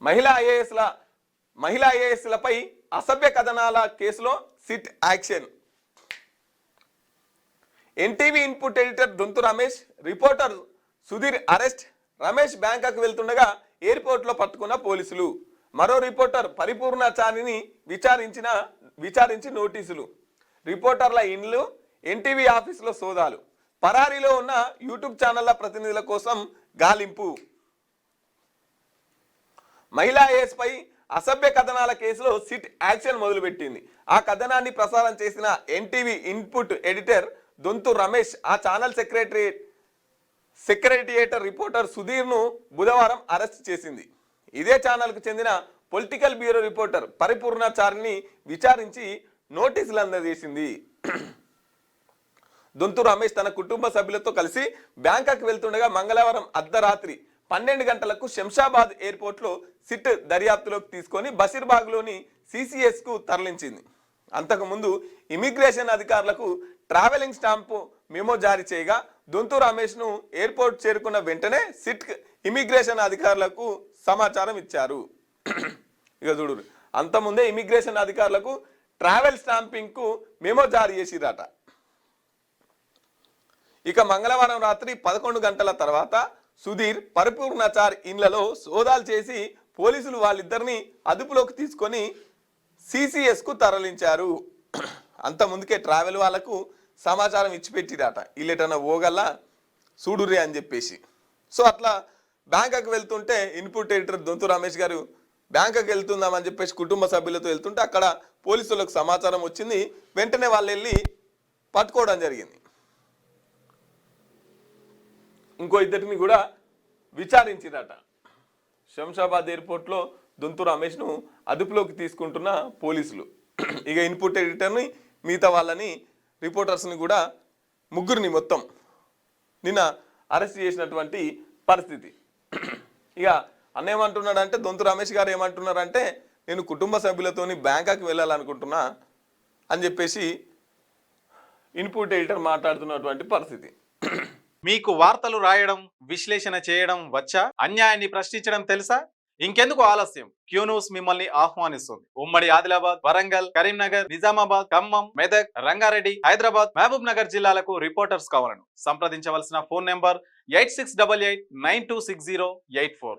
మహిళా ఐఏఎస్ల మహిళా ఐఏఎస్లపై అసభ్య కథనాల కేసులో SIT action. NTV input editor Donthu Ramesh, reporter Sudheer arrest. Ramesh Bangkok వెళ్తుండగా ఎయిర్పోర్ట్లో పట్టుకున్న పోలీసులు. మరో రిపోర్టర్ పరిపూర్ణాచారిని విచారించి నోటీసులు. రిపోర్టర్ల ఇండ్లు, ఎన్టీవీ ఆఫీసులో సోదాలు. పరారీలో ఉన్న యూట్యూబ్ ఛానళ్ల ప్రతినిధుల కోసం గాలింపు. మహిళా ఐఏఎస్ పై అసభ్య కథనాల కేసులో సిట్ యాక్షన్ మొదలుపెట్టింది. ఆ కథనాన్ని ప్రసారం చేసిన NTV input editor Donthu Ramesh, ఆ ఛానల్ సెక్రటేరియట్ రిపోర్టర్ సుధీర్ను బుధవారం అరెస్ట్ చేసింది. ఇదే ఛానల్కు చెందిన పొలిటికల్ బ్యూరో రిపోర్టర్ పరిపూర్ణాచారిని విచారించి నోటీసులు అందజేసింది. దొంతు రమేష్ తన కుటుంబ సభ్యులతో కలిసి బ్యాంకాక్ వెళ్తుండగా మంగళవారం అర్ధరాత్రి 12 గంటలకు శంషాబాద్ ఎయిర్పోర్ట్లో సిట్ దర్యాప్తులోకి తీసుకొని బషీర్బాగ్లోని సిసిఎస్కు తరలించింది. అంతకుముందు ఇమిగ్రేషన్ అధికారులకు ట్రావెలింగ్ స్టాంపు మెమో జారీ చేయగా దొంతు రమేష్ను ఎయిర్పోర్ట్ చేరుకున్న వెంటనే సిట్ ఇమిగ్రేషన్ అధికారులకు సమాచారం ఇచ్చారు. ఇక చూడు, అంతకుముందే ఇమిగ్రేషన్ అధికారులకు ట్రావెల్ స్టాంపింగ్కు మెమో జారీ చేసిరట. ఇక మంగళవారం రాత్రి 11 గంటల తర్వాత సుధీర్, పరిపూర్ణాచార్ ఇండ్లలో సోదాలు చేసి పోలీసులు వాళ్ళిద్దరిని అదుపులోకి తీసుకొని సిసిఎస్కు తరలించారు. అంత ముందుకే ట్రావెల్ వాళ్ళకు సమాచారం ఇచ్చిపెట్టిరట, వీళ్ళెటన్నా ఓగల్లా చూడురే అని చెప్పేసి. సో అట్లా బ్యాంకాక్ వెళ్తుంటే ఇన్పుట్ ఎడిటర్ దొంతు రమేష్ గారు బ్యాంకాక్ వెళ్తుందామని చెప్పేసి కుటుంబ సభ్యులతో వెళ్తుంటే అక్కడ పోలీసులకు సమాచారం వచ్చింది. వెంటనే వాళ్ళు వెళ్ళి పట్టుకోవడం జరిగింది. ఇంకో ఇద్దరిని కూడా విచారించిరట. శంషాబాద్ ఎయిర్పోర్ట్లో దొంతు రమేష్ను అదుపులోకి తీసుకుంటున్న పోలీసులు. ఇక ఇన్పుట్ ఎడిటర్ని, మిగతా వాళ్ళని, రిపోర్టర్స్ని కూడా ముగ్గురిని మొత్తం నిన్న అరెస్ట్ చేసినటువంటి పరిస్థితి. ఇక అన్న ఏమంటున్నాడంటే, దొంతు రమేష్ గారు ఏమంటున్నారంటే, నేను కుటుంబ సభ్యులతోని బ్యాంకాక్ వెళ్ళాలనుకుంటున్నా అని చెప్పేసి ఇన్పుట్ ఎడిటర్ మాట్లాడుతున్నటువంటి పరిస్థితి. మీకు వార్తలు రాయడం, విశ్లేషణ చేయడం వచ్చా? అన్యాయాన్ని ప్రశ్నించడం తెలుసా? ఇంకెందుకు ఆలస్యం? క్యూ న్యూస్ మిమ్మల్ని ఆహ్వానిస్తుంది. ఉమ్మడి ఆదిలాబాద్, వరంగల్, కరీంనగర్, నిజామాబాద్, ఖమ్మం, మెదక్, రంగారెడ్డి, హైదరాబాద్, మహబూబ్ నగర్ జిల్లాలకు రిపోర్టర్స్ కావాలను సంప్రదించవలసిన ఫోన్ నెంబర్ 8688926084.